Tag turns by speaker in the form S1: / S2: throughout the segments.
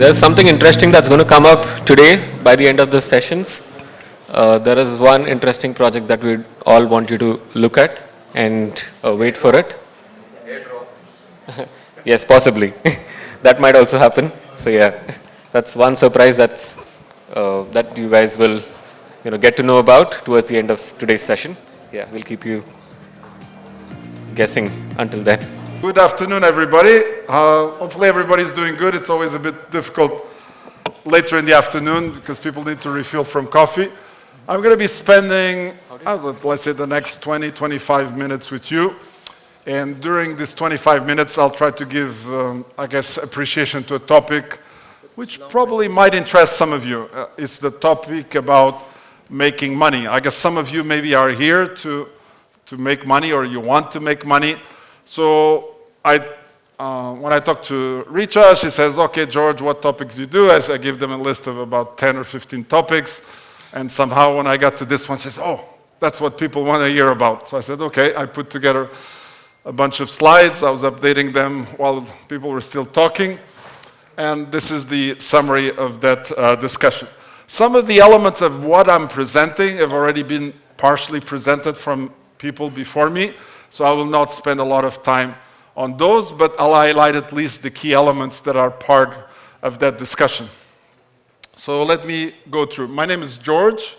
S1: There's something interesting that's going to come up today by the end of the sessions. There is one interesting project that we all want you to look at and wait for it. Yes, possibly. That might also happen. So yeah, that's one surprise that you guys will get to know about towards the end of today's session. Yeah, we'll keep you guessing until then.
S2: Good afternoon, everybody. Hopefully everybody's doing good. It's always a bit difficult later in the afternoon because people need to refill from coffee. I'm going to be spending, let's say, the next 20, 25 minutes with you. And during these 25 minutes, I'll try to give, appreciation to a topic which probably might interest some of you. It's the topic about making money. I guess some of you maybe are here to make money, or you want to make money. So when I talk to Richa, she says, okay, George, what topics do you do? I give them a list of about 10 or 15 topics. And somehow when I got to this one, she says, oh, that's what people want to hear about. So I said, okay. I put together a bunch of slides. I was updating them while people were still talking. And this is the summary of that discussion. Some of the elements of what I'm presenting have already been partially presented from people before me. So I will not spend a lot of time on those, but I'll highlight at least the key elements that are part of that discussion. So let me go through. My name is George,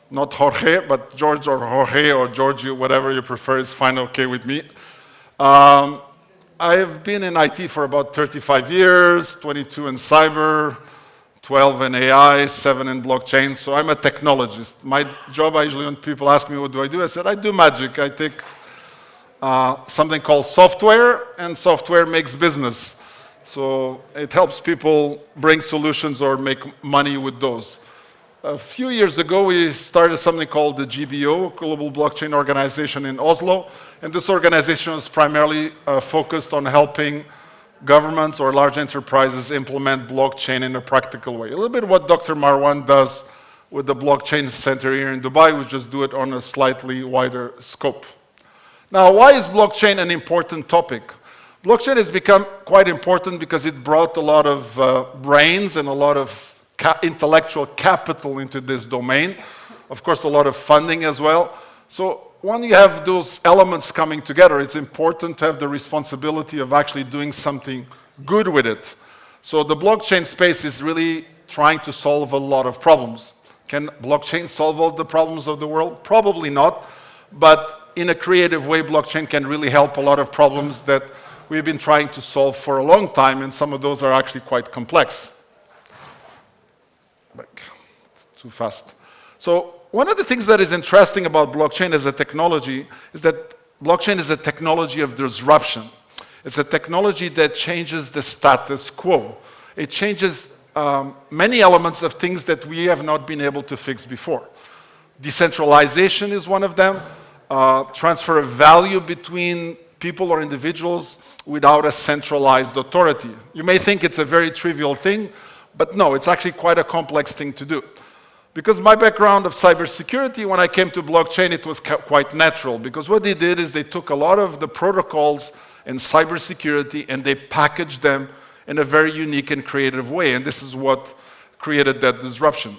S2: not Jorge, but George or Jorge or Giorgio, whatever you prefer is fine, okay with me. I've been in IT for about 35 years, 22 in cyber, 12 in AI, 7 in blockchain. So I'm a technologist. My job, when people ask me what do, I said, I do magic. I take something called software, and software makes business. So it helps people bring solutions or make money with those. A few years ago, we started something called the GBO, Global Blockchain Organization in Oslo. And this organization was primarily focused on helping governments or large enterprises implement blockchain in a practical way. A little bit what Dr. Marwan does with the Blockchain Center here in Dubai, we just do it on a slightly wider scope. Now, why is blockchain an important topic? Blockchain has become quite important because it brought a lot of brains and a lot of intellectual capital into this domain. Of course, a lot of funding as well. So when you have those elements coming together, it's important to have the responsibility of actually doing something good with it. So the blockchain space is really trying to solve a lot of problems. Can blockchain solve all the problems of the world? Probably not. But in a creative way, blockchain can really help a lot of problems that we've been trying to solve for a long time, and some of those are actually quite complex. Too fast. So one of the things that is interesting about blockchain as a technology is that blockchain is a technology of disruption. It's a technology that changes the status quo. It changes many elements of things that we have not been able to fix before. Decentralization is one of them. Transfer of value between people or individuals without a centralized authority. You may think it's a very trivial thing, but no, it's actually quite a complex thing to do. Because my background of cybersecurity, when I came to blockchain, it was quite natural. Because what they did is they took a lot of the protocols in cybersecurity and they packaged them in a very unique and creative way. And this is what created that disruption.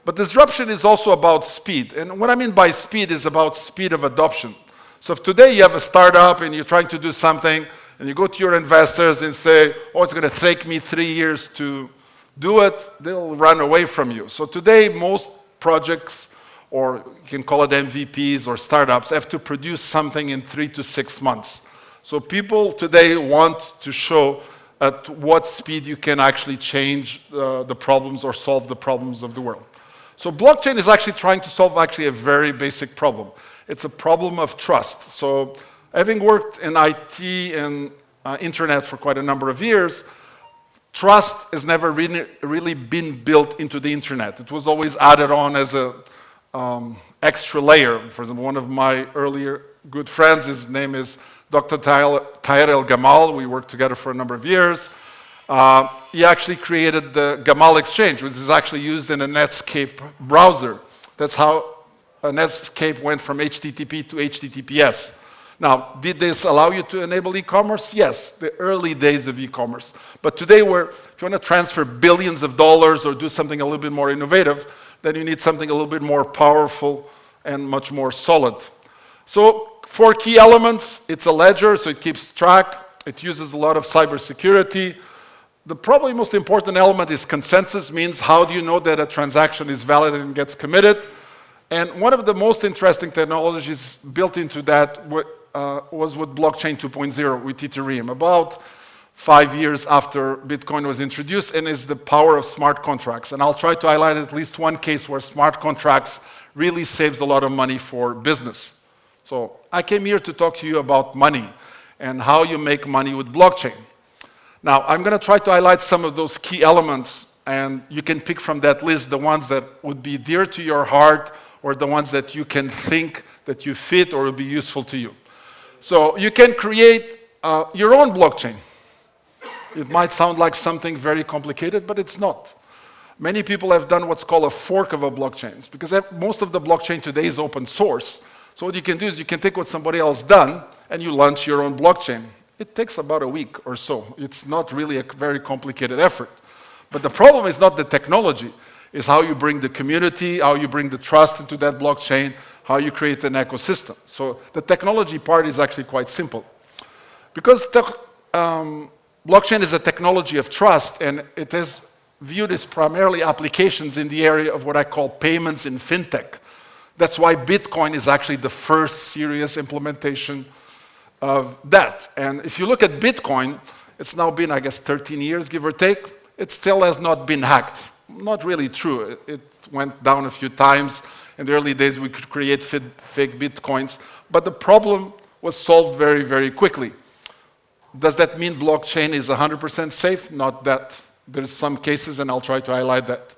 S2: But disruption is also about speed. And what I mean by speed is about speed of adoption. So if today you have a startup and you're trying to do something, and you go to your investors and say, oh, it's going to take me 3 years to do it, they'll run away from you. So today, most projects, or you can call it MVPs or startups, have to produce something in 3 to 6 months. So people today want to show at what speed you can actually change the problems or solve the problems of the world. So blockchain is actually trying to solve actually a very basic problem. It's a problem of trust. So having worked in IT and internet for quite a number of years, trust has never really been built into the internet. It was always added on as an extra layer. For example, one of my earlier good friends, his name is Dr. Tahir El-Gamal. We worked together for a number of years. He actually created the Gamal Exchange, which is actually used in a Netscape browser. That's how Netscape went from HTTP to HTTPS. Now, did this allow you to enable e-commerce? Yes, the early days of e-commerce. But today, if you want to transfer billions of dollars or do something a little bit more innovative, then you need something a little bit more powerful and much more solid. So 4 key elements. It's a ledger, so it keeps track. It uses a lot of cybersecurity. The probably most important element is consensus, means how do you know that a transaction is valid and gets committed? And one of the most interesting technologies built into that was with blockchain 2.0, with Ethereum, about 5 years after Bitcoin was introduced, and is the power of smart contracts. And I'll try to highlight at least one case where smart contracts really saves a lot of money for business. So I came here to talk to you about money and how you make money with blockchain. Now, I'm going to try to highlight some of those key elements, and you can pick from that list the ones that would be dear to your heart or the ones that you can think that you fit or will be useful to you. So you can create your own blockchain. It might sound like something very complicated, but it's not. Many people have done what's called a fork of a blockchain, because most of the blockchain today is open source. So what you can do is you can take what somebody else done and you launch your own blockchain. It takes about a week or so. It's not really a very complicated effort. But the problem is not the technology. It's how you bring the community, how you bring the trust into that blockchain, how you create an ecosystem. So the technology part is actually quite simple. Because blockchain is a technology of trust, and it is viewed as primarily applications in the area of what I call payments in fintech. That's why Bitcoin is actually the first serious implementation of that. And if you look at Bitcoin, it's now been, I guess, 13 years, give or take. It still has not been hacked. Not really true. It went down a few times. In the early days, we could create fake Bitcoins. But the problem was solved very, very quickly. Does that mean blockchain is 100% safe? Not that. There's some cases, and I'll try to highlight that.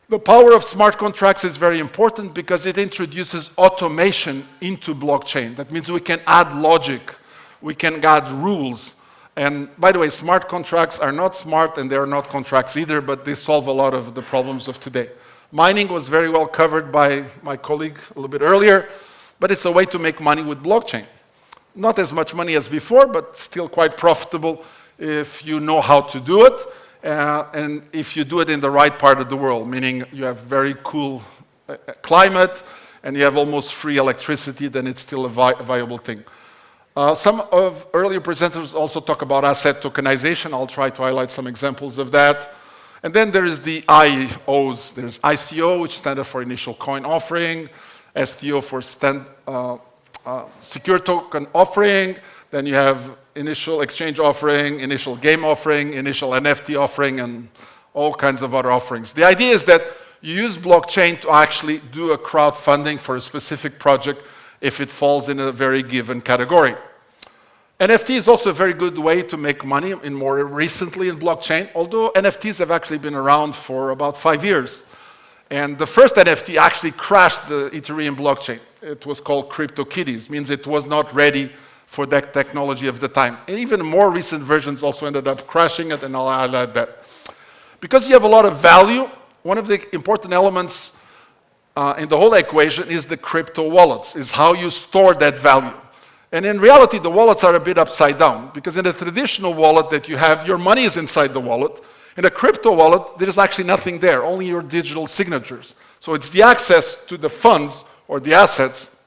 S2: The power of smart contracts is very important because it introduces automation into blockchain. That means we can add logic, we can add rules. And by the way, smart contracts are not smart and they are not contracts either, but they solve a lot of the problems of today. Mining was very well covered by my colleague a little bit earlier, but it's a way to make money with blockchain. Not as much money as before, but still quite profitable if you know how to do it. And if you do it in the right part of the world, meaning you have very cool climate and you have almost free electricity, then it's still a viable thing. Some of earlier presenters also talk about asset tokenization. I'll try to highlight some examples of that. And then there is the IOs. There's ICO, which stands for initial coin offering, STO for secure token offering. Then you have initial exchange offering, initial game offering, initial NFT offering, and all kinds of other offerings. The idea is that you use blockchain to actually do a crowdfunding for a specific project if it falls in a very given category. NFT is also a very good way to make money more recently in blockchain, although NFTs have actually been around for about 5 years. And the first NFT actually crashed the Ethereum blockchain. It was called CryptoKitties, means it was not ready for that technology of the time. And even more recent versions also ended up crashing it, and I'll highlight that. Because you have a lot of value, one of the important elements in the whole equation is the crypto wallets, is how you store that value. And in reality, the wallets are a bit upside down, because in a traditional wallet that you have, your money is inside the wallet. In a crypto wallet, there is actually nothing there, only your digital signatures. So it's the access to the funds or the assets.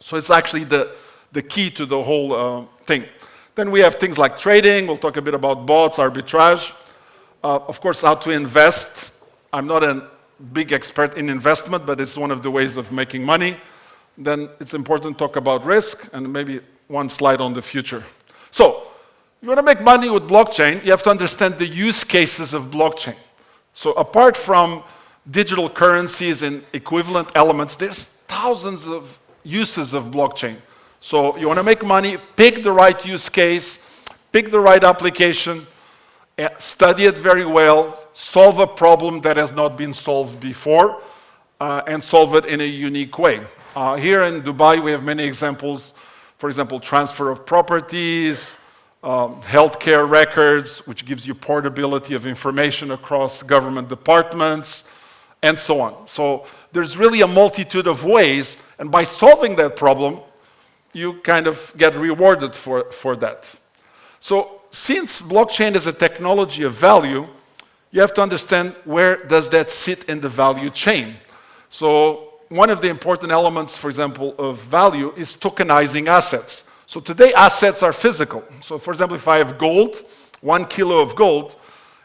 S2: So it's actually the key to the whole thing. Then we have things like trading. We'll talk a bit about bots, arbitrage. Of course, how to invest. I'm not a big expert in investment, but it's one of the ways of making money. Then it's important to talk about risk, and maybe one slide on the future. So, if you want to make money with blockchain, you have to understand the use cases of blockchain. So apart from digital currencies and equivalent elements, there's thousands of uses of blockchain. So you want to make money, pick the right use case, pick the right application, study it very well, solve a problem that has not been solved before, and solve it in a unique way. Here in Dubai, we have many examples. For example, transfer of properties, healthcare records, which gives you portability of information across government departments, and so on. So there's really a multitude of ways, and by solving that problem, you kind of get rewarded for that. So since blockchain is a technology of value, you have to understand where does that sit in the value chain. So one of the important elements, for example, of value is tokenizing assets. So today assets are physical. So for example, if I have gold, 1 kilo of gold,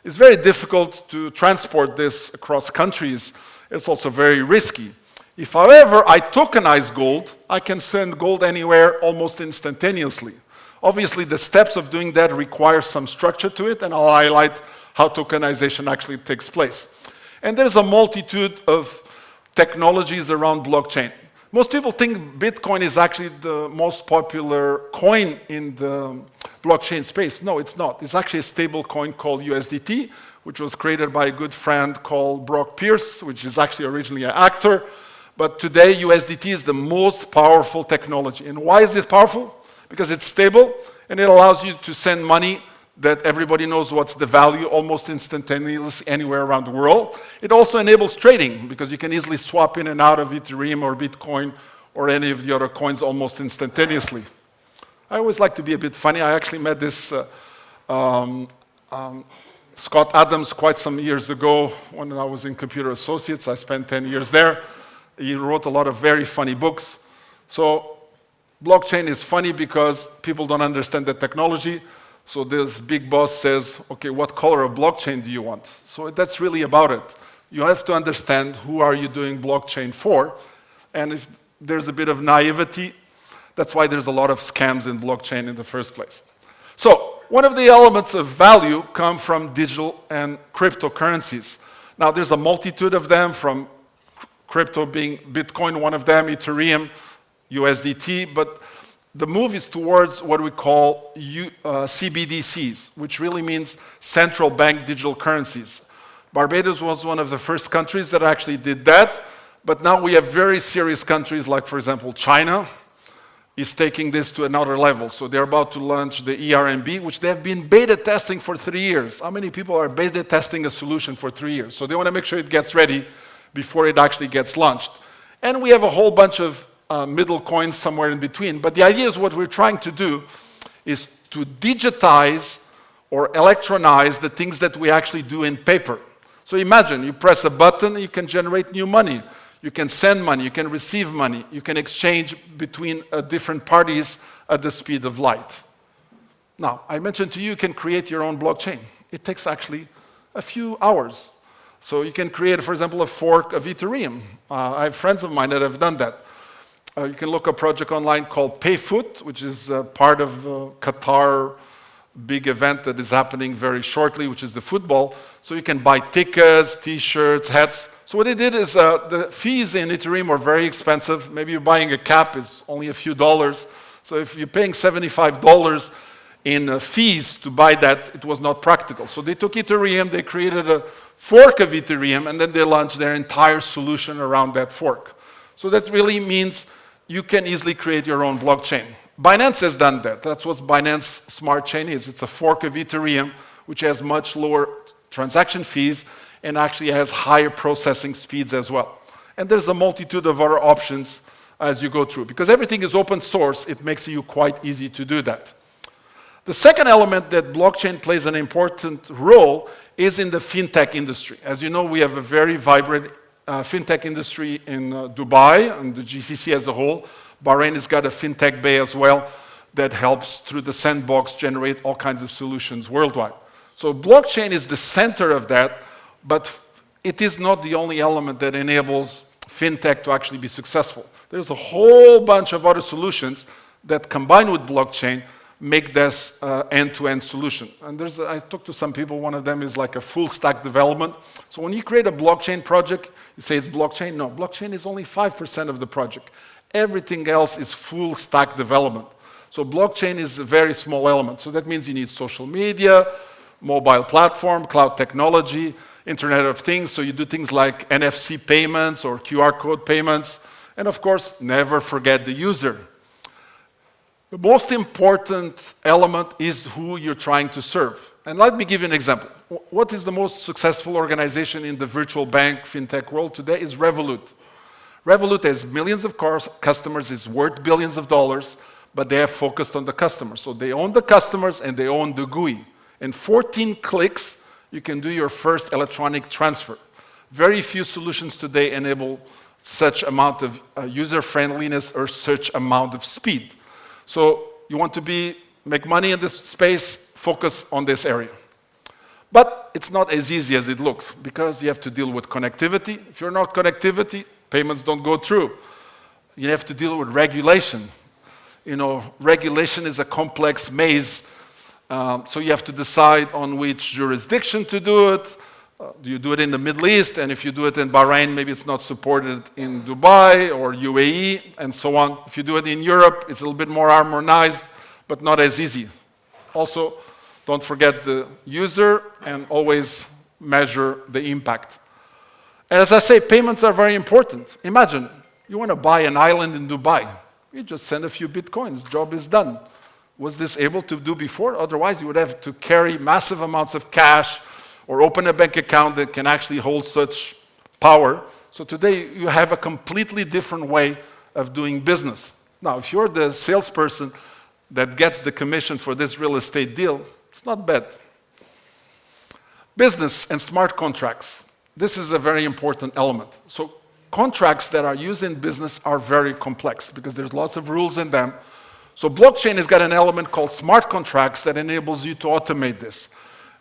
S2: it's very difficult to transport this across countries. It's also very risky. If, however, I tokenize gold, I can send gold anywhere almost instantaneously. Obviously, the steps of doing that require some structure to it, and I'll highlight how tokenization actually takes place. And there's a multitude of technologies around blockchain. Most people think Bitcoin is actually the most popular coin in the blockchain space. No, it's not. It's actually a stable coin called USDT, which was created by a good friend called Brock Pierce, which is actually originally an actor. But today, USDT is the most powerful technology. And why is it powerful? Because it's stable, and it allows you to send money that everybody knows what's the value almost instantaneously anywhere around the world. It also enables trading, because you can easily swap in and out of Ethereum or Bitcoin or any of the other coins almost instantaneously. I always like to be a bit funny. I actually met this Scott Adams quite some years ago when I was in Computer Associates. I spent 10 years there. He wrote a lot of very funny books. So blockchain is funny because people don't understand the technology. So this big boss says, okay, what color of blockchain do you want? So that's really about it. You have to understand who are you doing blockchain for. And if there's a bit of naivety, that's why there's a lot of scams in blockchain in the first place. So one of the elements of value come from digital and cryptocurrencies. Now there's a multitude of them, from crypto being Bitcoin, one of them, Ethereum, USDT, but the move is towards what we call CBDCs, which really means central bank digital currencies. Barbados was one of the first countries that actually did that, but now we have very serious countries like, for example, China is taking this to another level. So they're about to launch the ERMB, which they have been beta testing for 3 years. How many people are beta testing a solution for 3 years? So they want to make sure it gets ready before it actually gets launched. And we have a whole bunch of middle coins somewhere in between. But the idea is what we're trying to do is to digitize or electronize the things that we actually do in paper. So imagine you press a button, you can generate new money. You can send money, you can receive money, you can exchange between different parties at the speed of light. Now, I mentioned to you, you can create your own blockchain. It takes actually a few hours. So you can create, for example, a fork of Ethereum. I have friends of mine that have done that. You can look at a project online called Payfoot, which is part of Qatar big event that is happening very shortly, which is the football. So you can buy tickets, t-shirts, hats. So what they did is the fees in Ethereum are very expensive. Maybe you're buying a cap, it's only a few dollars. So if you're paying $75 in fees to buy that, it was not practical. So they took Ethereum, they created a fork of Ethereum, and then they launched their entire solution around that fork. So that really means you can easily create your own blockchain. Binance has done that. That's what Binance Smart Chain is. It's a fork of Ethereum, which has much lower transaction fees and actually has higher processing speeds as well. And there's a multitude of other options as you go through. Because everything is open source, it makes you quite easy to do that. The second element that blockchain plays an important role is in the fintech industry. As you know, we have a very vibrant fintech industry in Dubai and the GCC as a whole. Bahrain has got a fintech bay as well that helps, through the sandbox, generate all kinds of solutions worldwide. So blockchain is the center of that, but it is not the only element that enables fintech to actually be successful. There's a whole bunch of other solutions that, combined with blockchain, make this end-to-end solution. And I talked to some people, one of them is like a full stack development. So when you create a blockchain project, you say it's blockchain. No, blockchain is only 5% of the project. Everything else is full stack development. So blockchain is a very small element. So that means you need social media, mobile platform, cloud technology, Internet of Things. So you do things like NFC payments or QR code payments. And of course, never forget the user. The most important element is who you're trying to serve. And let me give you an example. What is the most successful organization in the virtual bank fintech world today is Revolut. Revolut has millions of customers, is worth billions of dollars, but they have focused on the customer. So they own the customers and they own the GUI. In 14 clicks, you can do your first electronic transfer. Very few solutions today enable such amount of user friendliness or such amount of speed. So you want to make money in this space, focus on this area. But it's not as easy as it looks because you have to deal with connectivity. If you're not connectivity, payments don't go through. You have to deal with regulation. You know, regulation is a complex maze, so you have to decide on which jurisdiction to do it. Do you do it in the Middle East? And if you do it in Bahrain, maybe it's not supported in Dubai or UAE and so on. If you do it in Europe, it's a little bit more harmonized, but not as easy. Also, don't forget the user and always measure the impact. And as I say, payments are very important. Imagine, you want to buy an island in Dubai. You just send a few bitcoins, job is done. Was this able to do before? Otherwise, you would have to carry massive amounts of cash or open a bank account that can actually hold such power. So today, you have a completely different way of doing business. Now, if you're the salesperson that gets the commission for this real estate deal, it's not bad. Business and smart contracts. This is a very important element. So contracts that are used in business are very complex because there's lots of rules in them. So blockchain has got an element called smart contracts that enables you to automate this.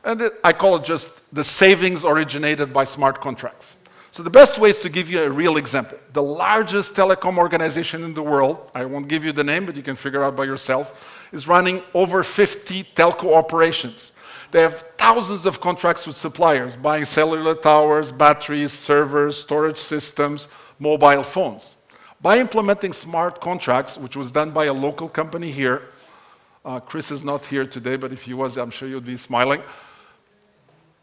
S2: And I call it just the savings originated by smart contracts. So the best way is to give you a real example. The largest telecom organization in the world, I won't give you the name, but you can figure out by yourself, is running over 50 telco operations. They have thousands of contracts with suppliers, buying cellular towers, batteries, servers, storage systems, mobile phones. By implementing smart contracts, which was done by a local company here, Chris is not here today, but if he was, I'm sure you'd be smiling.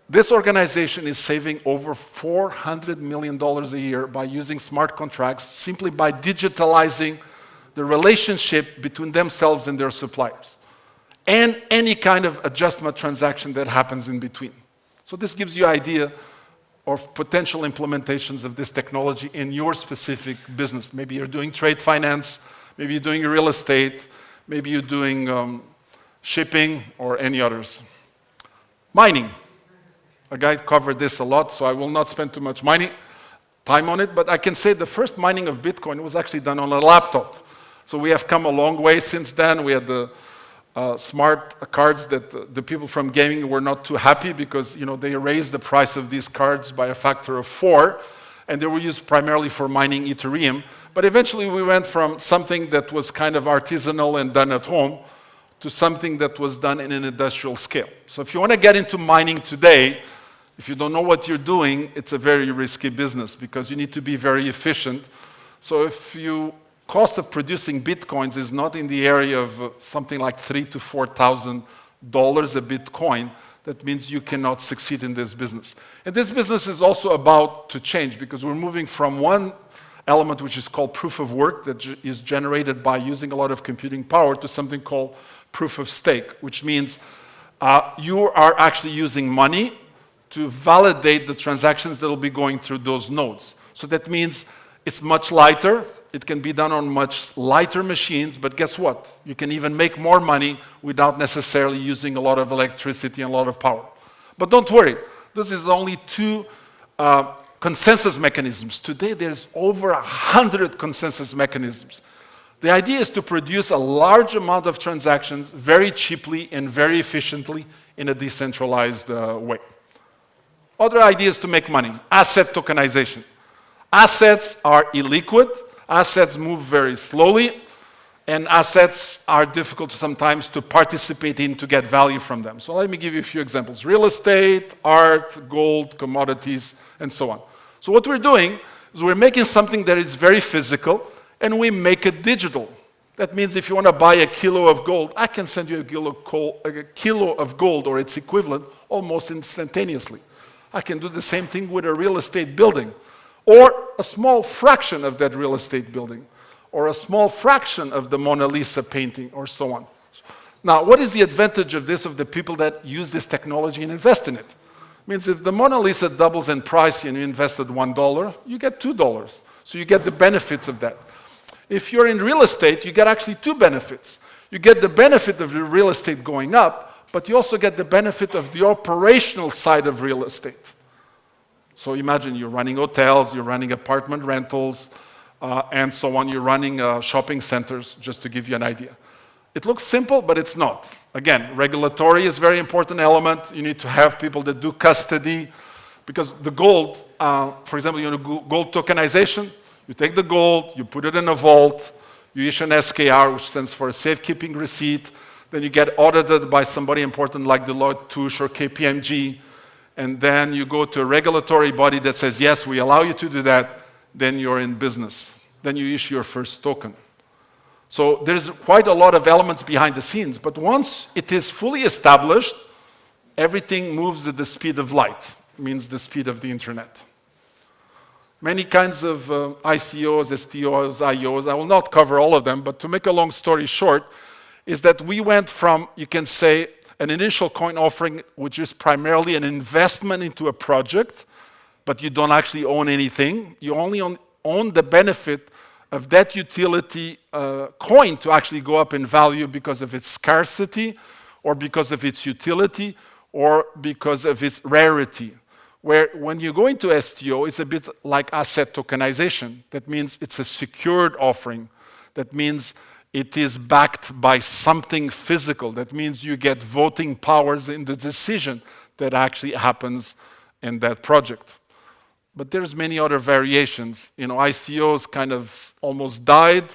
S2: This organization is saving over $400 million a year by using smart contracts, simply by digitalizing the relationship between themselves and their suppliers, and any kind of adjustment transaction that happens in between. So this gives you an idea of potential implementations of this technology in your specific business. Maybe you're doing trade finance, maybe you're doing real estate, maybe you're doing shipping or any others. Mining. A guy covered this a lot, so I will not spend too much time on it, but I can say the first mining of Bitcoin was actually done on a laptop. So we have come a long way since then. We had the smart cards that the people from gaming were not too happy because they raised the price of these cards by a factor of 4, and they were used primarily for mining Ethereum. But eventually we went from something that was kind of artisanal and done at home to something that was done in an industrial scale. So if you want to get into mining today, if you don't know what you're doing, it's a very risky business because you need to be very efficient. So if cost of producing bitcoins is not in the area of something like $3,000 to $4,000 a bitcoin, that means you cannot succeed in this business. And this business is also about to change because we're moving from one element which is called proof of work that is generated by using a lot of computing power to something called proof of stake, which means you are actually using money to validate the transactions that will be going through those nodes. So that means it's much lighter. It can be done on much lighter machines, but guess what? You can even make more money without necessarily using a lot of electricity and a lot of power. But don't worry, this is only 2 consensus mechanisms. Today there's over 100 consensus mechanisms. The idea is to produce a large amount of transactions very cheaply and very efficiently in a decentralized way. Other ideas to make money, asset tokenization. Assets are illiquid. Assets move very slowly, and assets are difficult sometimes to participate in to get value from them. So let me give you a few examples. Real estate, art, gold, commodities, and so on. So what we're doing is we're making something that is very physical, and we make it digital. That means if you want to buy a kilo of gold, I can send you a kilo of gold or its equivalent almost instantaneously. I can do the same thing with a real estate building, or a small fraction of that real estate building, or a small fraction of the Mona Lisa painting, or so on. Now, what is the advantage of this of the people that use this technology and invest in it? It means if the Mona Lisa doubles in price and you invested $1, you get $2. So you get the benefits of that. If you're in real estate, you get actually two benefits. You get the benefit of the real estate going up, but you also get the benefit of the operational side of real estate. So imagine you're running hotels, you're running apartment rentals, and so on. You're running shopping centers, just to give you an idea. It looks simple, but it's not. Again, regulatory is a very important element. You need to have people that do custody, because the gold, for example, you know, gold tokenization, you take the gold, you put it in a vault, you issue an SKR, which stands for a safekeeping receipt, then you get audited by somebody important like Deloitte Touche or KPMG, and then you go to a regulatory body that says, yes, we allow you to do that, then you're in business. Then you issue your first token. So there's quite a lot of elements behind the scenes, but once it is fully established, everything moves at the speed of light, means the speed of the internet. Many kinds of ICOs, STOs, IOs, I will not cover all of them, but to make a long story short, is that we went from, you can say, an initial coin offering, which is primarily an investment into a project, but you don't actually own anything. You only own the benefit of that utility coin to actually go up in value because of its scarcity, or because of its utility, or because of its rarity. Where when you go into STO, it's a bit like asset tokenization. That means it's a secured offering. That means it is backed by something physical. That means you get voting powers in the decision that actually happens in that project. But there's many other variations. You know, ICOs kind of almost died,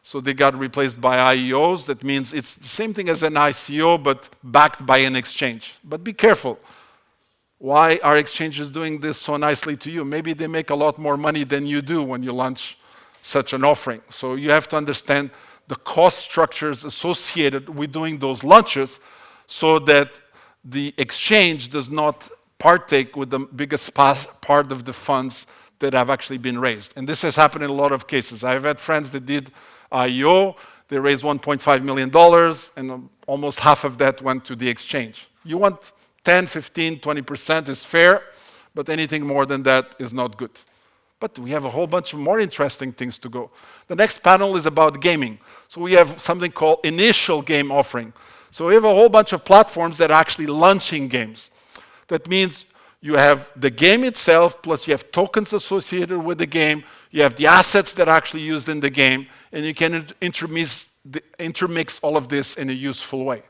S2: so they got replaced by IEOs. That means it's the same thing as an ICO, but backed by an exchange. But be careful. Why are exchanges doing this so nicely to you? Maybe they make a lot more money than you do when you launch such an offering. So you have to understand the cost structures associated with doing those launches so that the exchange does not partake with the biggest part of the funds that have actually been raised. And this has happened in a lot of cases. I've had friends that did IEO, they raised $1.5 million, and almost half of that went to the exchange. You want 10, 15, 20% is fair, but anything more than that is not good. But we have a whole bunch of more interesting things to go. The next panel is about gaming. So we have something called initial game offering. So we have a whole bunch of platforms that are actually launching games. That means you have the game itself, plus you have tokens associated with the game, you have the assets that are actually used in the game, and you can intermix all of this in a useful way.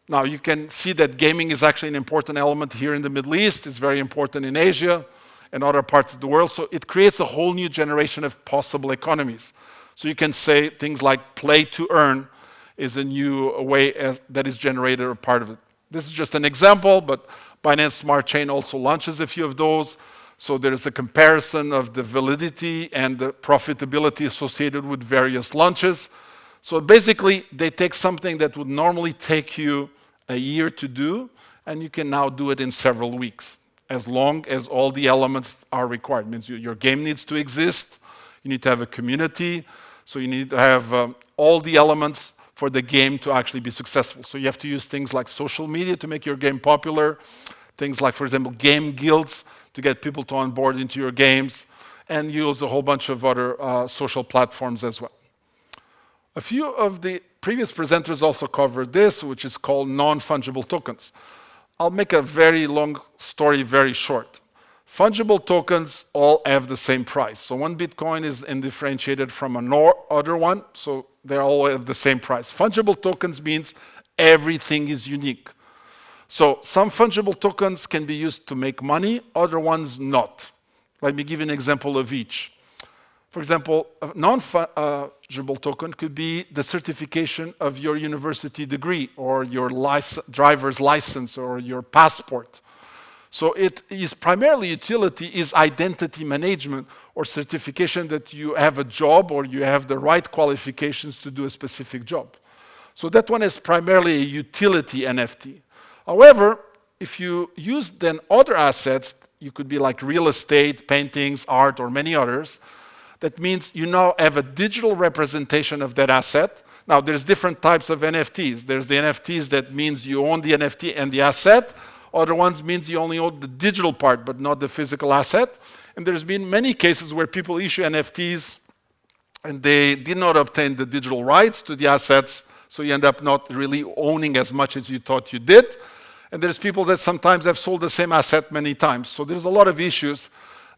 S2: Now, you can see that gaming is actually an important element here in the Middle East. It's very important in Asia and other parts of the world. So it creates a whole new generation of possible economies. So you can say things like play to earn is a new way that is generated a part of it. This is just an example, but Binance Smart Chain also launches a few of those. So there's a comparison of the validity and the profitability associated with various launches. So basically, they take something that would normally take you a year to do, and you can now do it in several weeks, as long as all the elements are required. It means your game needs to exist, you need to have a community, so you need to have all the elements for the game to actually be successful. So you have to use things like social media to make your game popular, things like, for example, game guilds to get people to onboard into your games, and use a whole bunch of other social platforms as well. A few of the previous presenters also covered this, which is called non-fungible tokens. I'll make a very long story very short. Fungible tokens all have the same price. So one Bitcoin is undifferentiated from another one, so they all have the same price. Fungible tokens means everything is unique. So some fungible tokens can be used to make money, other ones not. Let me give you an example of each. For example, a non-fungible token could be the certification of your university degree or your driver's license or your passport. So it is primarily utility is identity management or certification that you have a job or you have the right qualifications to do a specific job. So that one is primarily a utility NFT. However, if you use then other assets, you could be like real estate, paintings, art, or many others. That means you now have a digital representation of that asset. Now, there's different types of NFTs. There's the NFTs that means you own the NFT and the asset. Other ones means you only own the digital part, but not the physical asset. And there's been many cases where people issue NFTs and they did not obtain the digital rights to the assets, so you end up not really owning as much as you thought you did. And there's people that sometimes have sold the same asset many times. So there's a lot of issues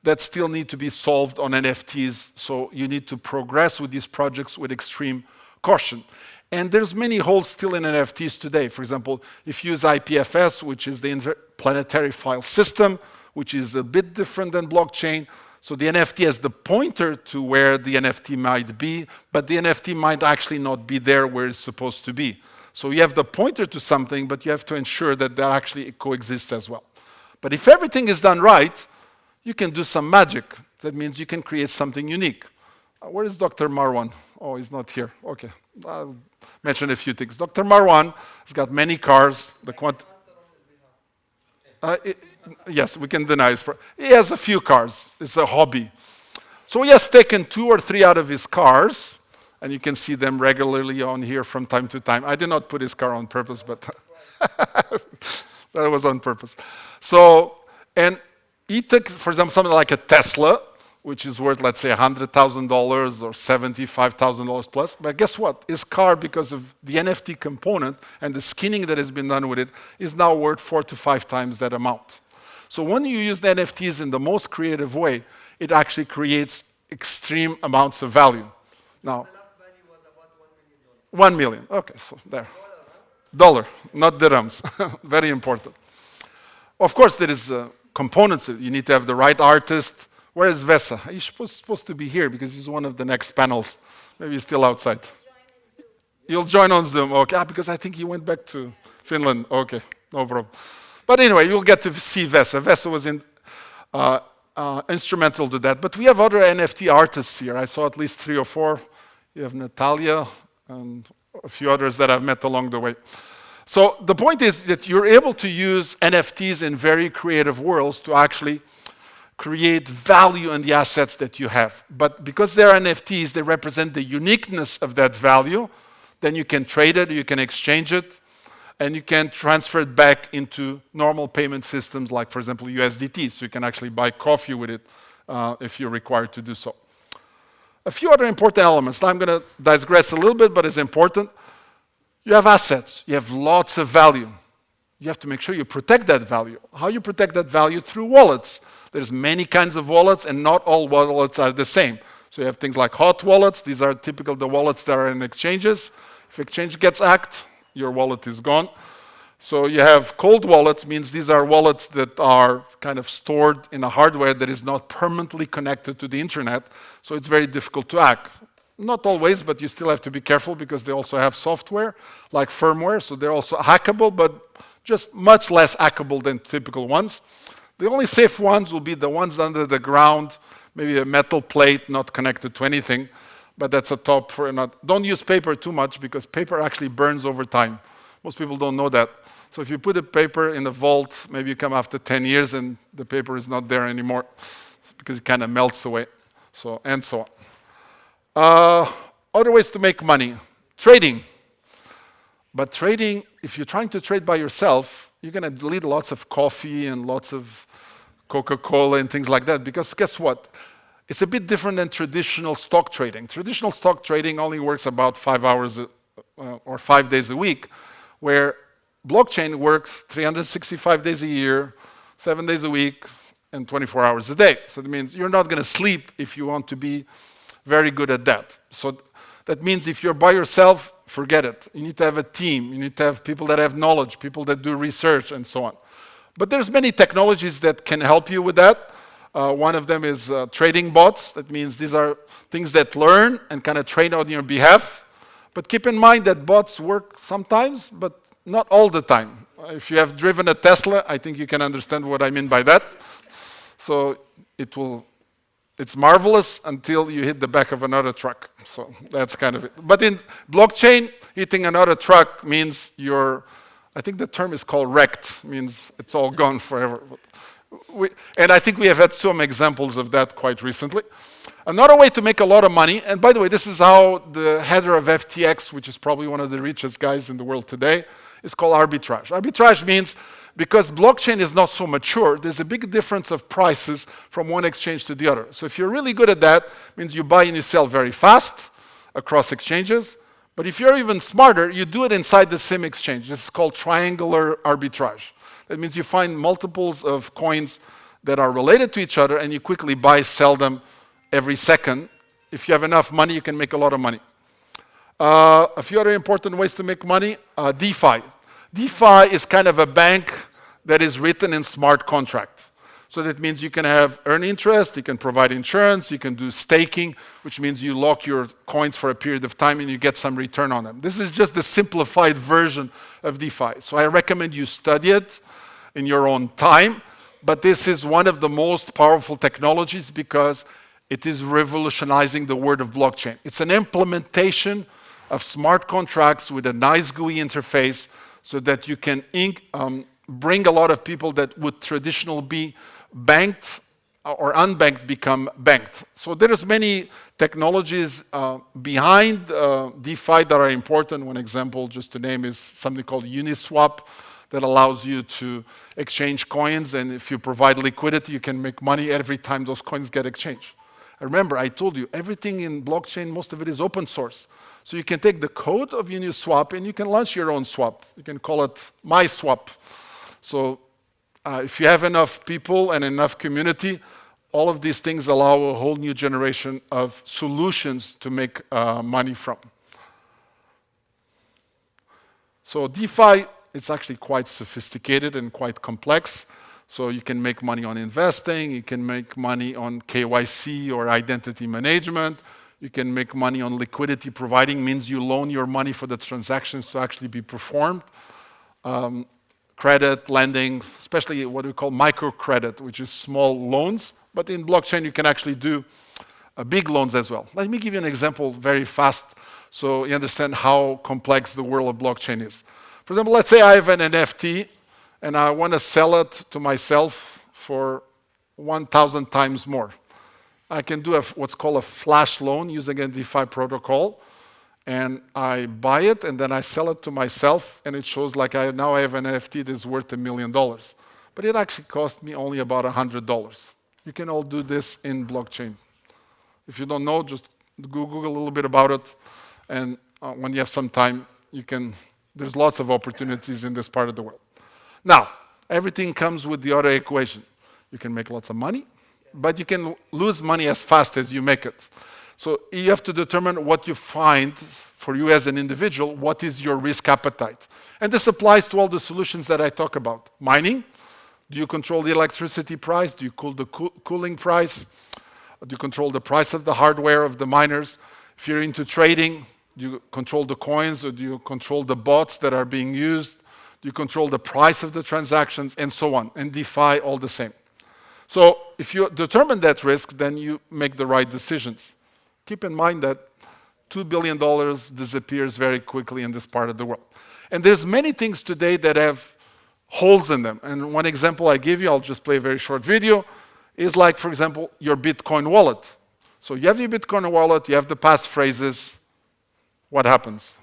S2: that still need to be solved on NFTs. So you need to progress with these projects with extreme caution. And there's many holes still in NFTs today. For example, if you use IPFS, which is the interplanetary file system, which is a bit different than blockchain. So the NFT has the pointer to where the NFT might be, but the NFT might actually not be there where it's supposed to be. So you have the pointer to something, but you have to ensure that that actually coexists as well. But if everything is done right, you can do some magic. That means you can create something unique. Where is Dr. Marwan? Oh, he's not here. Okay, I'll mention a few things. Dr. Marwan has got many cars. Yes, we can deny his. He has a few cars. It's a hobby. So he has taken 2 or 3 out of his cars, and you can see them regularly on here from time to time. I did not put his car on purpose, but that was on purpose. So, and he took, for example, something like a Tesla, which is worth, let's say, $100,000 or $75,000 plus. But guess what? His car, because of the NFT component and the skinning that has been done with it, is now worth 4 to 5 times that amount. So when you use the NFTs in the most creative way, it actually creates extreme amounts of value. Now,
S3: The last value was about $1 million.
S2: 1 million. Okay, so there. Dollar, not dirhams. Very important. Of course, there is components. You need to have the right artist. Where is Vesa? He's supposed to be here because he's one of the next panels. Maybe he's still outside. You'll join on Zoom. Okay, because I think he went back to Finland. Okay, no problem. But anyway, you'll get to see Vesa. Vesa was instrumental to that. But we have other NFT artists here. I saw at least 3 or 4. You have Natalia and a few others that I've met along the way. So the point is that you're able to use NFTs in very creative worlds to actually create value in the assets that you have. But because they're NFTs, they represent the uniqueness of that value. Then you can trade it, you can exchange it, and you can transfer it back into normal payment systems like, for example, USDT. So you can actually buy coffee with it if you're required to do so. A few other important elements. Now I'm going to digress a little bit, but it's important. You have assets. You have lots of value. You have to make sure you protect that value. How you protect that value? Through wallets. There's many kinds of wallets, and not all wallets are the same. So you have things like hot wallets. These are typical the wallets that are in exchanges. If exchange gets hacked, your wallet is gone. So you have cold wallets, means these are wallets that are kind of stored in a hardware that is not permanently connected to the internet. So it's very difficult to hack. Not always, but you still have to be careful because they also have software, like firmware. So they're also hackable, but just much less hackable than typical ones. The only safe ones will be the ones under the ground, maybe a metal plate not connected to anything, but that's a top for not. Don't use paper too much because paper actually burns over time. Most people don't know that. So if you put a paper in a vault, maybe you come after 10 years and the paper is not there anymore because it kind of melts away. So, and so on. Other ways to make money. Trading. But trading, if you're trying to trade by yourself, you're going to need lots of coffee and lots of Coca-Cola and things like that, because guess what? It's a bit different than traditional stock trading. Traditional stock trading only works about 5 hours or 5 days a week, where blockchain works 365 days a year, 7 days a week, and 24 hours a day. So that means you're not going to sleep if you want to be very good at that. So that means if you're by yourself, forget it. You need to have a team. You need to have people that have knowledge, people that do research, and so on. But there's many technologies that can help you with that. One of them is trading bots. That means these are things that learn and kind of train on your behalf. But keep in mind that bots work sometimes, but not all the time. If you have driven a Tesla, I think you can understand what I mean by that. So it's marvelous until you hit the back of another truck. So that's kind of it. But in blockchain, hitting another truck means I think the term is called wrecked, means it's all gone forever. And I think we have had some examples of that quite recently. Another way to make a lot of money, and by the way, this is how the header of FTX, which is probably one of the richest guys in the world today, is called arbitrage. Arbitrage means because blockchain is not so mature, there's a big difference of prices from one exchange to the other. So if you're really good at that, means you buy and you sell very fast across exchanges. But if you're even smarter, you do it inside the same exchange. This is called triangular arbitrage. That means you find multiples of coins that are related to each other, and you quickly buy, sell them every second. If you have enough money, you can make a lot of money. A few other important ways to make money, DeFi. DeFi is kind of a bank that is written in smart contract. So that means you can earn interest, you can provide insurance, you can do staking, which means you lock your coins for a period of time and you get some return on them. This is just the simplified version of DeFi. So I recommend you study it in your own time, but this is one of the most powerful technologies because it is revolutionizing the world of blockchain. It's an implementation of smart contracts with a nice GUI interface so that you can bring a lot of people that would traditionally be banked or unbanked become banked. So there's many technologies behind DeFi that are important. One example, just to name, is something called Uniswap that allows you to exchange coins, and if you provide liquidity, you can make money every time those coins get exchanged. Remember, I told you, everything in blockchain, most of it is open source. So you can take the code of Uniswap and you can launch your own swap. You can call it MySwap. So if you have enough people and enough community, all of these things allow a whole new generation of solutions to make money from. So DeFi, it's actually quite sophisticated and quite complex. So you can make money on investing, you can make money on KYC or identity management, you can make money on liquidity providing, means you loan your money for the transactions to actually be performed. Credit, lending, especially what we call microcredit, which is small loans. But in blockchain, you can actually do big loans as well. Let me give you an example very fast so you understand how complex the world of blockchain is. For example, let's say I have an NFT and I want to sell it to myself for 1,000 times more. I can do what's called a flash loan using a DeFi protocol. And I buy it, and then I sell it to myself, and it shows like now I have an NFT that's worth $1 million. But it actually cost me only about $100. You can all do this in blockchain. If you don't know, just Google a little bit about it, and when you have some time, there's lots of opportunities in this part of the world. Now, everything comes with the other equation. You can make lots of money, but you can lose money as fast as you make it. So you have to determine what you find for you as an individual, what is your risk appetite. And this applies to all the solutions that I talk about. Mining, do you control the electricity price? Do you control the cooling price? Do you control the price of the hardware of the miners? If you're into trading, do you control the coins, or do you control the bots that are being used? Do you control the price of the transactions, and so on? And DeFi, all the same. So if you determine that risk, then you make the right decisions. Keep in mind that $2 billion disappears very quickly in this part of the world. And there's many things today that have holes in them. And one example I give you, I'll just play a very short video, is like, for example, your Bitcoin wallet. So you have your Bitcoin wallet, you have the passphrases. What happens?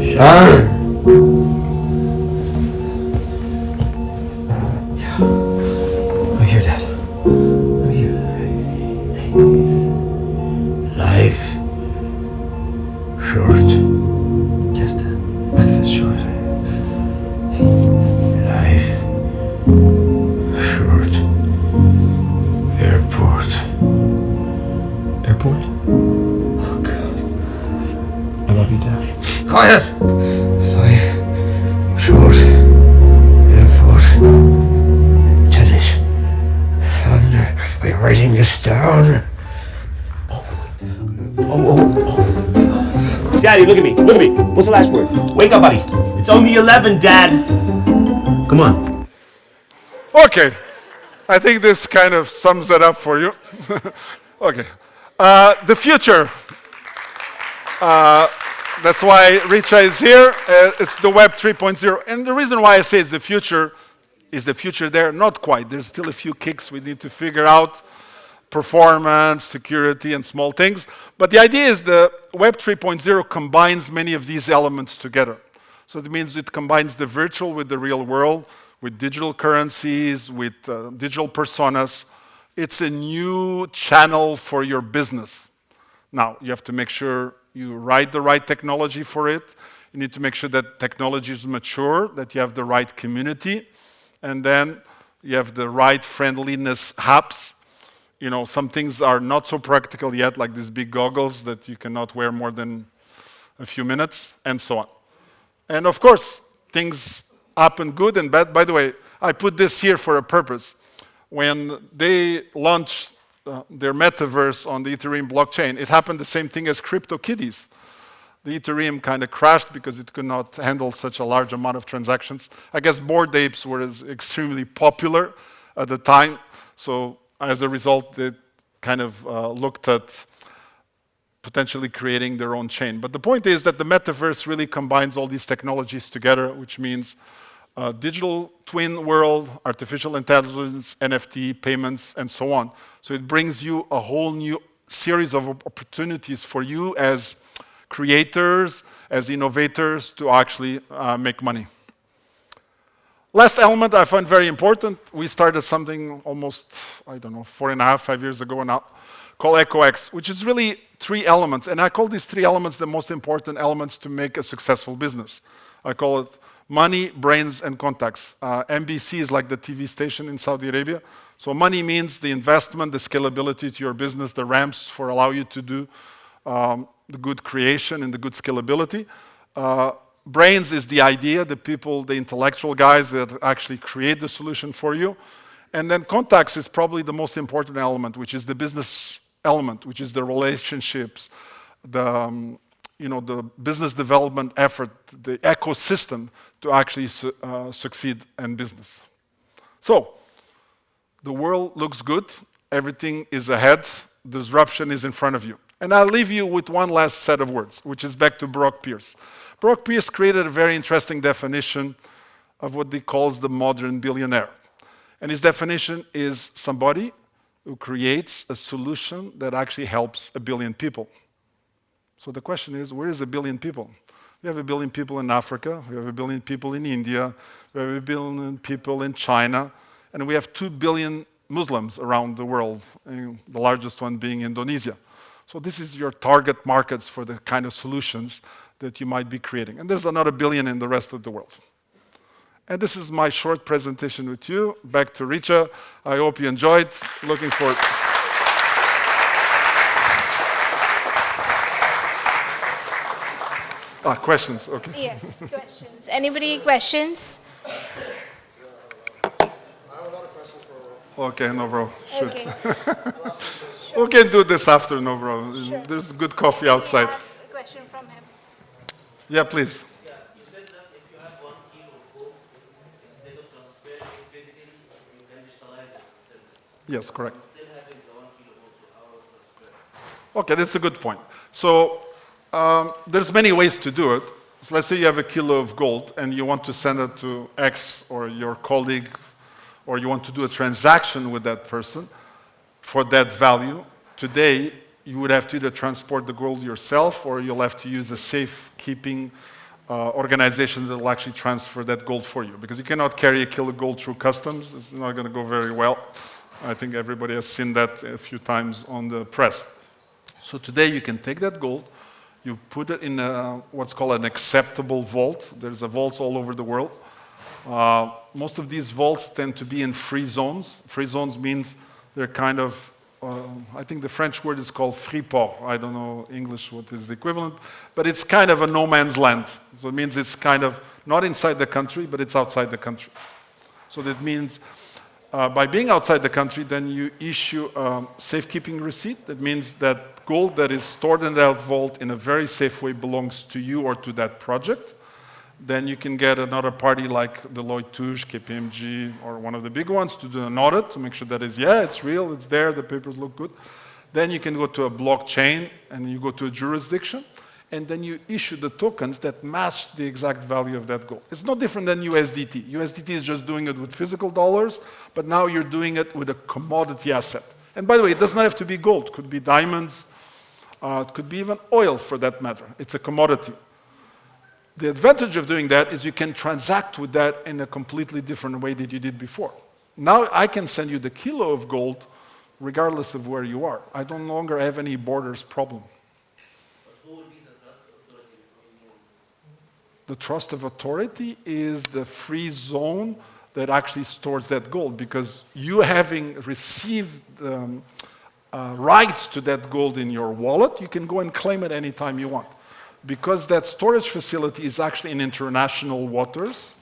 S4: Sean! I'm here, Dad. I'm here. Hey. Life short. Yes, Dad. Life is short. Hey. Life short. Airport. Airport? Oh, God. I love you, Dad. Quiet! Life short. Airport. Tennis. Thunder. Are you writing this down?
S5: Daddy, look at me. Look at me. What's the last word? Wake up, buddy. It's only 11, Dad. Come on.
S2: Okay. I think this kind of sums it up for you. Okay. The future. That's why Richa is here. It's the Web 3.0. And the reason why I say it's the future, is the future there? Not quite. There's still a few kicks we need to figure out. performance, security, and small things. But the idea is the Web 3.0 combines many of these elements together. So it means it combines the virtual with the real world, with digital currencies, with digital personas. It's a new channel for your business. Now, you have to make sure you write the right technology for it. You need to make sure that technology is mature, that you have the right community, and then you have the right friendliness apps. You know, some things are not so practical yet, like these big goggles that you cannot wear more than a few minutes, and so on. And of course, things happen good and bad. By the way, I put this here for a purpose. When they launched their metaverse on the Ethereum blockchain, it happened the same thing as CryptoKitties. The Ethereum kind of crashed because it could not handle such a large amount of transactions. I guess Bored Apes were extremely popular at the time, so as a result, they kind of looked at potentially creating their own chain. But the point is that the metaverse really combines all these technologies together, which means digital twin world, artificial intelligence, NFT, payments, and so on. So it brings you a whole new series of opportunities for you as creators, as innovators, to actually make money. Last element I find very important, we started something almost, 4.5, 5 years ago now, called EcoX, which is really 3 elements. And I call these 3 elements the most important elements to make a successful business. I call it money, brains, and contacts. MBC is like the TV station in Saudi Arabia. So money means the investment, the scalability to your business, the ramps for allow you to do the good creation and the good scalability. Brains is the idea, the people, the intellectual guys that actually create the solution for you. And then contacts is probably the most important element, which is the business element, which is the relationships, the business development effort, the ecosystem to actually succeed in business. So, the world looks good, everything is ahead, disruption is in front of you. And I'll leave you with one last set of words, which is back to Brock Pierce. Brock Pierce created a very interesting definition of what he calls the modern billionaire. And his definition is somebody who creates a solution that actually helps 1 billion people. So the question is, where is 1 billion people? We have 1 billion people in Africa, we have 1 billion people in India, we have 1 billion people in China, and we have 2 billion Muslims around the world, the largest one being Indonesia. So this is your target markets for the kind of solutions that you might be creating. And there's another 1 billion in the rest of the world. And this is my short presentation with you. Back to Richa. I hope you enjoyed. Looking forward. Questions, okay.
S6: Yes, questions. Anybody questions?
S2: Okay, no, bro. Shoot.
S6: Okay.
S2: We can do this after, no, bro.
S6: Sure.
S2: There's good coffee outside.
S6: We have a question from him.
S2: Yeah, please.
S3: Yeah, you said that if you have 1 kilo of gold, instead of transferring it physically, you can digitalize it.
S2: Yes, correct.
S3: Still having the 1 kilo of gold, so how will transfer?
S2: Okay, that's a good point. So there's many ways to do it. So let's say you have 1 kilo of gold and you want to send it to X or your colleague, or you want to do a transaction with that person for that value. Today, you would have to either transport the gold yourself or you'll have to use a safekeeping organization that will actually transfer that gold for you. Because you cannot carry 1 kilo of gold through customs. It's not going to go very well. I think everybody has seen that a few times on the press. So today you can take that gold, you put it in what's called an acceptable vault. There's vaults all over the world. Most of these vaults tend to be in free zones. Free zones means they're kind of, I think the French word is called free-port. I don't know English what is the equivalent, but it's kind of a no man's land. So it means it's kind of not inside the country, but it's outside the country. So that means by being outside the country, then you issue a safekeeping receipt. That means that gold that is stored in that vault in a very safe way belongs to you or to that project. Then you can get another party like Deloitte Touche, KPMG, or one of the big ones to do an audit to make sure that it's real, it's there, the papers look good. Then you can go to a blockchain and you go to a jurisdiction, and then you issue the tokens that match the exact value of that gold. It's no different than USDT. USDT is just doing it with physical dollars, but now you're doing it with a commodity asset. And by the way, it does not have to be gold. It could be diamonds. It could be even oil for that matter. It's a commodity. The advantage of doing that is you can transact with that in a completely different way than you did before. Now I can send you the kilo of gold regardless of where you are. I don't longer have any borders problem.
S3: But who will be the trust authority?
S2: The trust of authority is the free zone that actually stores that gold, because you having received rights to that gold in your wallet, you can go and claim it anytime you want. Because that storage facility is actually in international waters,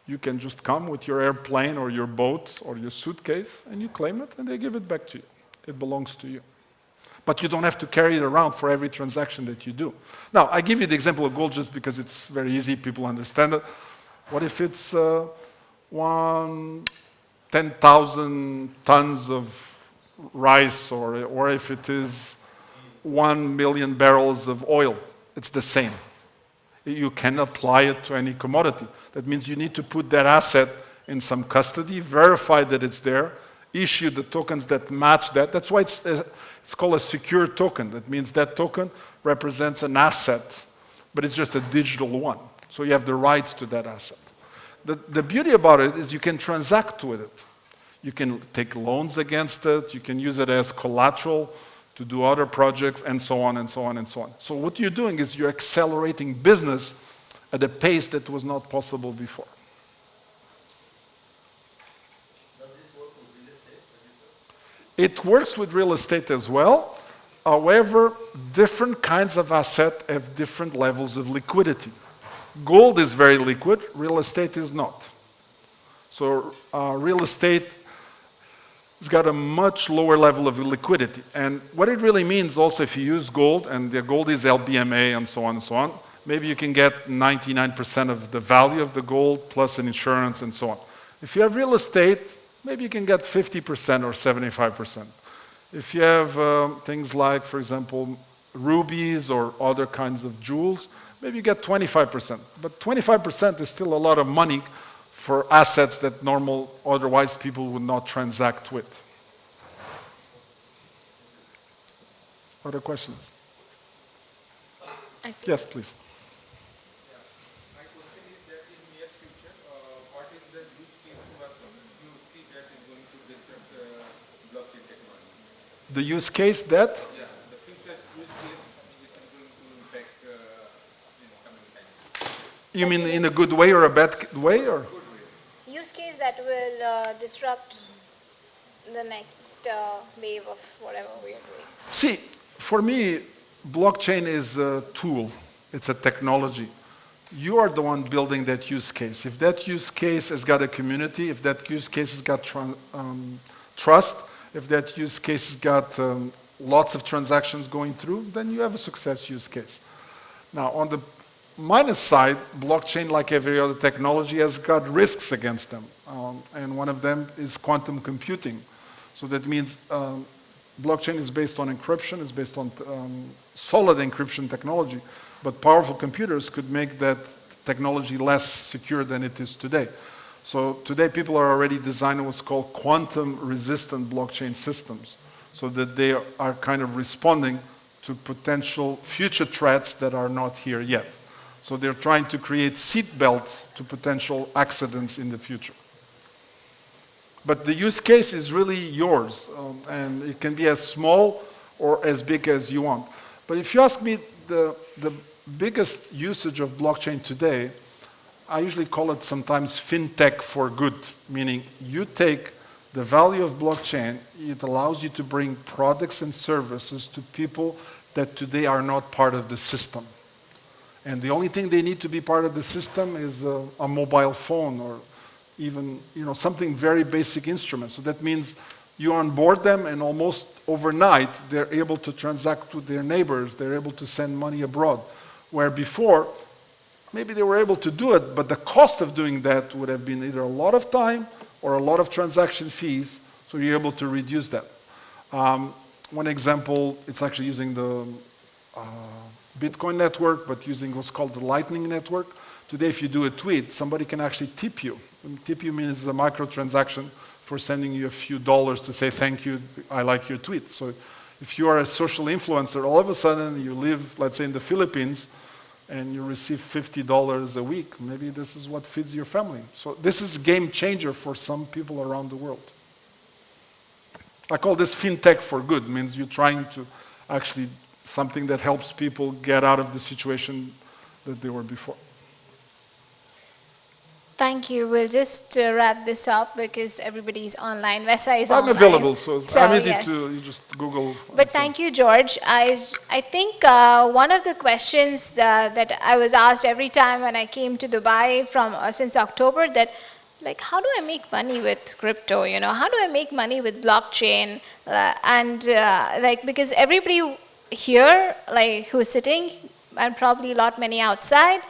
S2: you can just come with your airplane or your boat or your suitcase and you claim it and they give it back to you. It belongs to you. But you don't have to carry it around for every transaction that you do. Now, I give you the example of gold just because it's very easy, people understand it. What if it's 10,000 tons of rice, or if it is 1 million barrels of oil? It's the same. You can apply it to any commodity. That means you need to put that asset in some custody, verify that it's there, issue the tokens that match that. That's why it's called a secure token. That means that token represents an asset, but it's just a digital one. So you have the rights to that asset. The beauty about it is you can transact with it. You can take loans against it. You can use it as collateral to do other projects, and so on and so on and so on. So what you're doing is you're accelerating business at a pace that was not possible before.
S3: Does this work with real estate?
S2: It works with real estate as well. However, different kinds of assets have different levels of liquidity. Gold is very liquid, real estate is not. So real estate has got a much lower level of liquidity. And what it really means also, if you use gold, and the gold is LBMA and so on, maybe you can get 99% of the value of the gold plus an insurance and so on. If you have real estate, maybe you can get 50% or 75%. If you have things like, for example, rubies or other kinds of jewels, maybe you get 25%. But 25% is still a lot of money for assets that otherwise people would not transact with. Other questions? Yes, please.
S7: My question is that in near future, what is the use case you see that is going to disrupt blockchain technology?
S2: The use case that?
S7: Yeah, the future use case which is going to impact coming times.
S2: You mean in a good way or a bad way? Or?
S6: Use case that will disrupt the next wave of whatever we are doing.
S2: See, for me, blockchain is a tool. It's a technology. You are the one building that use case. If that use case has got a community, if that use case has got trust, if that use case has got lots of transactions going through, then you have a success use case. Now, on the minus side, blockchain, like every other technology, has got risks against them. And one of them is quantum computing. So that means blockchain is based on encryption, it's based on solid encryption technology, but powerful computers could make that technology less secure than it is today. So today people are already designing what's called quantum-resistant blockchain systems, so that they are kind of responding to potential future threats that are not here yet. So they're trying to create seat belts to potential accidents in the future. But the use case is really yours, and it can be as small or as big as you want. But if you ask me the biggest usage of blockchain today, I usually call it sometimes fintech for good, meaning you take the value of blockchain, it allows you to bring products and services to people that today are not part of the system. And the only thing they need to be part of the system is a mobile phone or even something very basic instrument. So that means you onboard them and almost overnight they're able to transact with their neighbors, they're able to send money abroad. Where before, maybe they were able to do it, but the cost of doing that would have been either a lot of time or a lot of transaction fees, so you're able to reduce that. One example, it's actually using the Bitcoin network, but using what's called the Lightning network. Today, if you do a tweet, somebody can actually tip you. And tip you means a microtransaction for sending you a few dollars to say thank you, I like your tweet. So if you are a social influencer, all of a sudden you live, let's say in the Philippines, and you receive $50 a week, maybe this is what feeds your family. So this is a game changer for some people around the world. I call this fintech for good, means you're trying to actually something that helps people get out of the situation that they were before.
S6: Thank you. We'll just wrap this up because everybody's online. Vesa is
S2: I'm
S6: online.
S2: available, so I'm easy
S6: yes.
S2: to you just Google.
S6: But thank you, George. I think one of the questions that I was asked every time when I came to Dubai from since October, that like, how do I make money with crypto? You know, how do I make money with blockchain? Like, because everybody here, like who's sitting, and probably a lot many outside,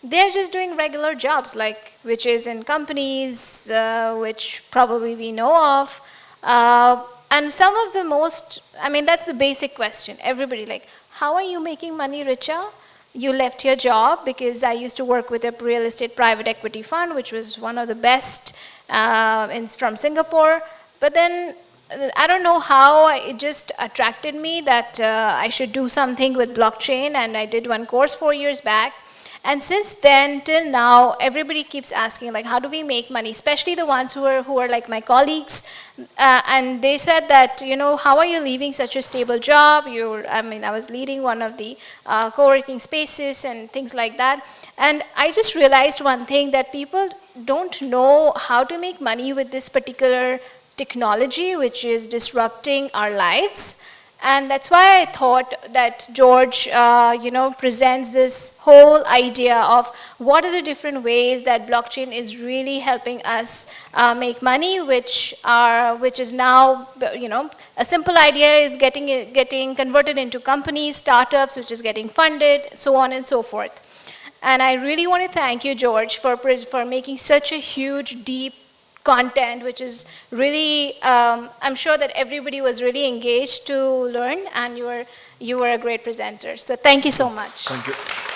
S6: they're just doing regular jobs, like which is in companies, which probably we know of. And some of the most, I mean, that's the basic question. Everybody like, how are you making money, Richa? You left your job, because I used to work with a real estate private equity fund, which was one of the best from Singapore. But then I don't know how it just attracted me that I should do something with blockchain, and I did one course 4 years back. And since then till now, everybody keeps asking, like, how do we make money? Especially the ones who are like my colleagues, and they said that, you know, how are you leaving such a stable job? I mean, I was leading one of the co-working spaces and things like that. And I just realized one thing, that people don't know how to make money with this particular technology, which is disrupting our lives. And that's why I thought that George, you know, presents this whole idea of what are the different ways that blockchain is really helping us make money, which is now, you know, a simple idea is getting converted into companies, startups, which is getting funded, so on and so forth. And I really want to thank you, George, for making such a huge, deep content, which is really, I'm sure that everybody was really engaged to learn, and you were a great presenter. So thank you so much.
S2: Thank you.